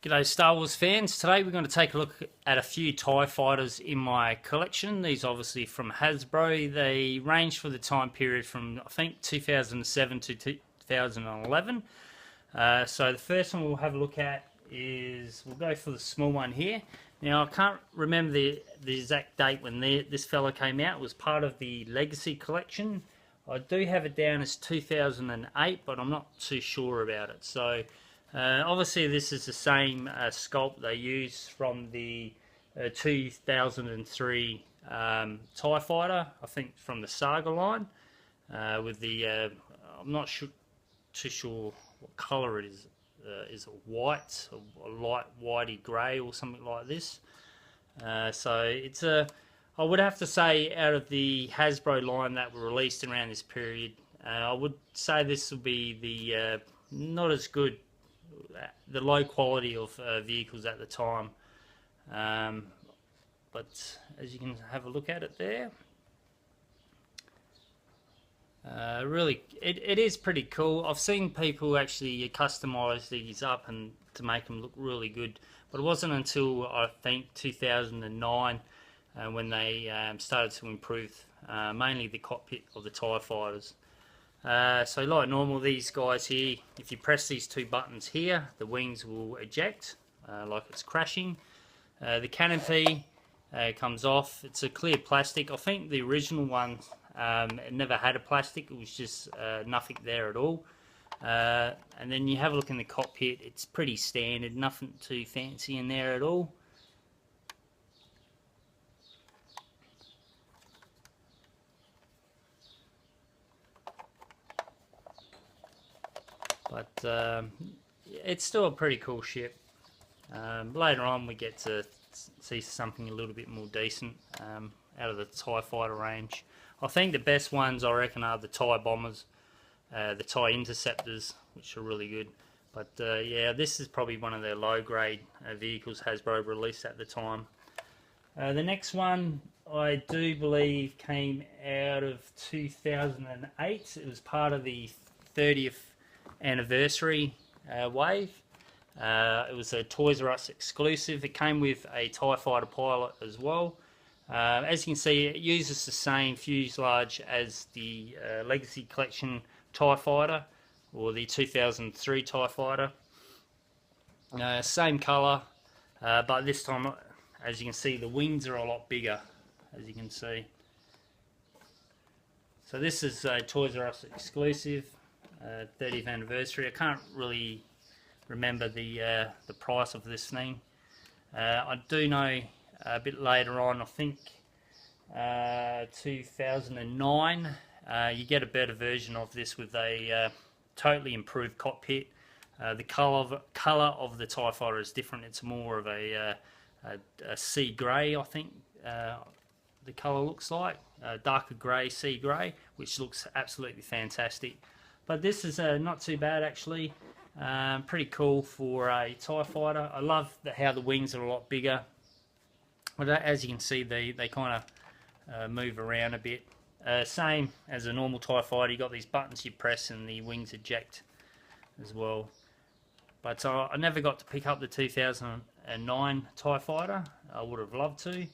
G'day Star Wars fans. Today we're going to take a look at a few TIE fighters in my collection. These obviously from Hasbro. They range for the time period from I think 2007 to 2011. So the first one we'll have a look at is, we'll go for the small one here. Now I can't remember the exact date when this fella came out. It was part of the Legacy collection. I do have it down as 2008, but I'm not too sure about it. So obviously this is the same sculpt they use from the 2003 TIE Fighter, I think from the Saga line, with the, I'm not too sure what colour it is. Is it white, or light whitey grey or something like this? So it's a, I would have to say, out of the Hasbro line that were released around this period, I would say this will be the not as good, the low quality of vehicles at the time, but as you can have a look at it there, really it is pretty cool. I've seen people actually customize these up and to make them look really good, but it wasn't until I think 2009 when they started to improve mainly the cockpit of the TIE fighters. So like normal, these guys here, if you press these two buttons here, the wings will eject like it's crashing. The canopy comes off. It's a clear plastic. I think the original one, it never had a plastic. It was just nothing there at all. And then you have a look in the cockpit. It's pretty standard, nothing too fancy in there at all. But it's still a pretty cool ship. Later on we get to see something a little bit more decent out of the TIE Fighter range. I think the best ones, I reckon, are the TIE Bombers, the TIE Interceptors, which are really good. But yeah, this is probably one of their low grade vehicles Hasbro released at the time. The next one, I do believe, came out of 2008. It was part of the 30th anniversary wave. It was a Toys R Us exclusive. It came with a TIE Fighter pilot as well. As you can see, it uses the same fuselage as the Legacy Collection TIE Fighter, or the 2003 TIE Fighter. Same colour, but this time, as you can see, the wings are a lot bigger, as you can see. So this is a Toys R Us exclusive, 30th anniversary. I can't really remember the price of this thing. I do know a bit later on, I think 2009, you get a better version of this with a totally improved cockpit. The colour of the TIE Fighter is different. It's more of a sea grey, I think the colour looks like, darker grey, sea grey, which looks absolutely fantastic. But this is not too bad actually. Pretty cool for a TIE Fighter. I love how the wings are a lot bigger. But as you can see, they kind of move around a bit. Same as a normal TIE Fighter, you got these buttons you press and the wings eject as well. But I never got to pick up the 2009 TIE Fighter. I would have loved to.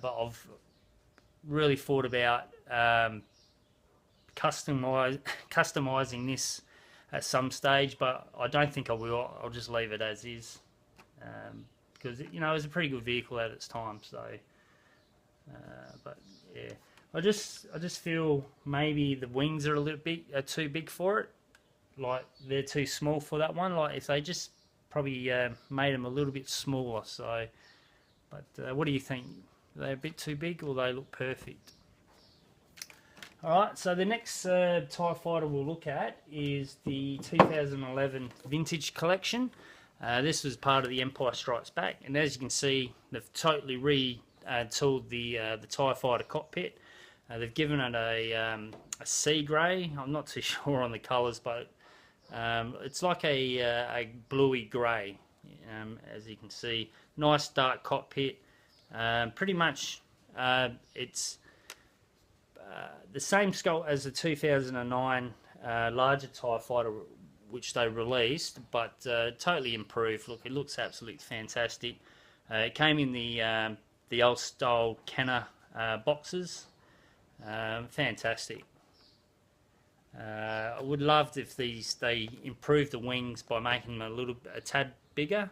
But I've really thought about customizing this at some stage, but I don't think I will. I'll just leave it as is, because you know, it was a pretty good vehicle at its time. So but yeah, I just feel maybe the wings are a little bit too big for it. Like, they're too small for that one. Like, if they just probably made them a little bit smaller. So, but what do you think? Are they a bit too big, or they look perfect? Alright, so the next TIE Fighter we'll look at is the 2011 Vintage Collection. This was part of the Empire Strikes Back, and as you can see, they've totally retooled the TIE Fighter cockpit. They've given it a sea grey. I'm not too sure on the colours, but it's like a bluey grey, as you can see. Nice dark cockpit. Pretty much it's the same sculpt as the 2009 larger TIE Fighter which they released, but totally improved. Look, it looks absolutely fantastic. It came in the old style Kenner boxes. Fantastic. I would love if they improved the wings by making them a tad bigger.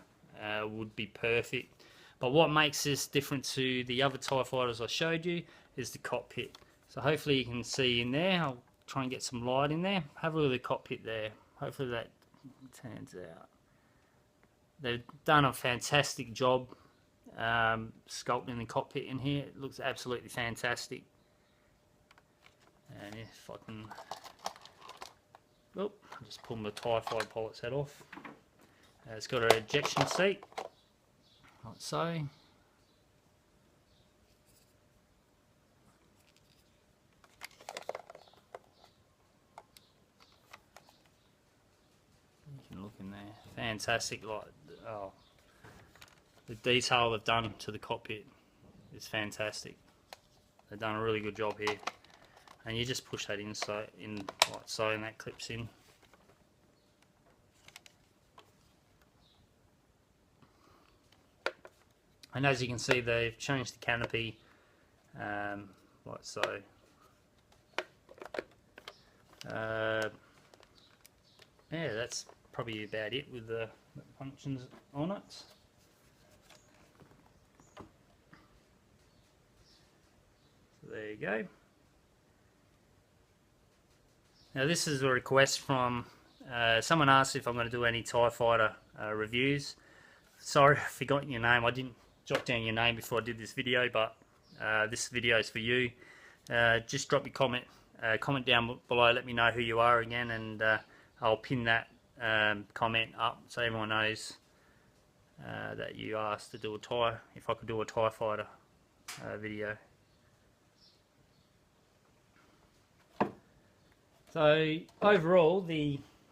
Would be perfect. But what makes this different to the other TIE fighters I showed you is the cockpit. So hopefully you can see in there. I'll try and get some light in there. Have a look at the cockpit there. Hopefully that turns out. They've done a fantastic job sculpting the cockpit in here. It looks absolutely fantastic. And if I can, oh, just pull the TIE fighter pilot's head off. It's got an ejection seat, like so. You can look in there. Fantastic, like, oh, the detail they've done to the cockpit is fantastic. They've done a really good job here. And you just push that in like so, and that clips in. And as you can see, they've changed the canopy, like so. Yeah, that's probably about it with the functions on it. So there you go. Now this is a request from someone asked if I'm going to do any TIE fighter reviews. Sorry, I forgot your name. I didn't jot down your name before I did this video, but this video is for you. Just drop your comment down below. Let me know who you are again, and I'll pin that comment up so everyone knows that you asked to do a TIE. If I could do a TIE fighter video. So overall,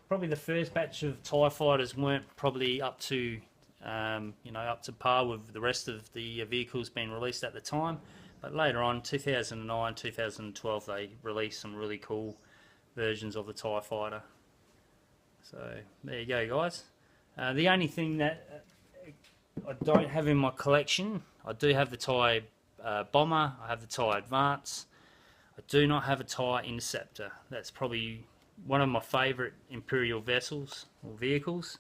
probably the first batch of TIE fighters weren't probably up to up to par with the rest of the vehicles being released at the time. But later on, 2009, 2012, they released some really cool versions of the TIE fighter. So there you go, guys. The only thing that I don't have in my collection, I do have the TIE Bomber, I have the TIE Advance. I do not have a TIE Interceptor. That's probably one of my favourite Imperial vessels or vehicles,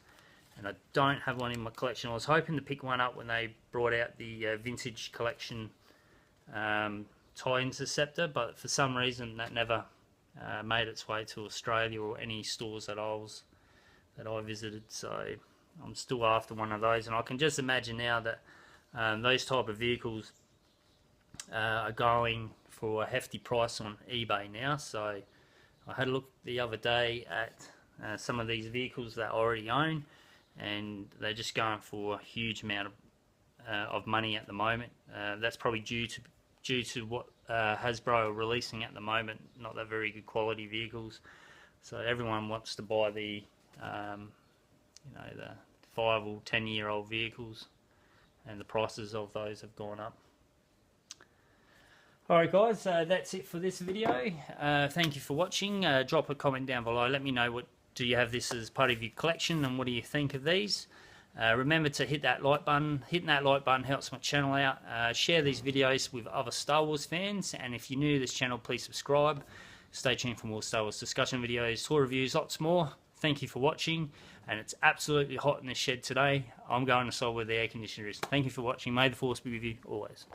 and I don't have one in my collection. I was hoping to pick one up when they brought out the vintage collection TIE Interceptor, but for some reason that never made its way to Australia or any stores that I visited. So I'm still after one of those, and I can just imagine now that those type of vehicles are going for a hefty price on eBay now. So I had a look the other day at some of these vehicles that I already own, and they're just going for a huge amount of money at the moment. That's probably due to what Hasbro are releasing at the moment. Not that very good quality vehicles, so everyone wants to buy the the 5 or 10 year old vehicles, and the prices of those have gone up. Alright guys, that's it for this video. Thank you for watching. Drop a comment down below. Let me know, do you have this as part of your collection, and what do you think of these? Remember to hit that like button. Hitting that like button helps my channel out. Share these videos with other Star Wars fans, and if you're new to this channel, please subscribe. Stay tuned for more Star Wars discussion videos, tour reviews, lots more. Thank you for watching, and it's absolutely hot in the shed today. I'm going to solve where the air conditioner is. Thank you for watching. May the Force be with you always.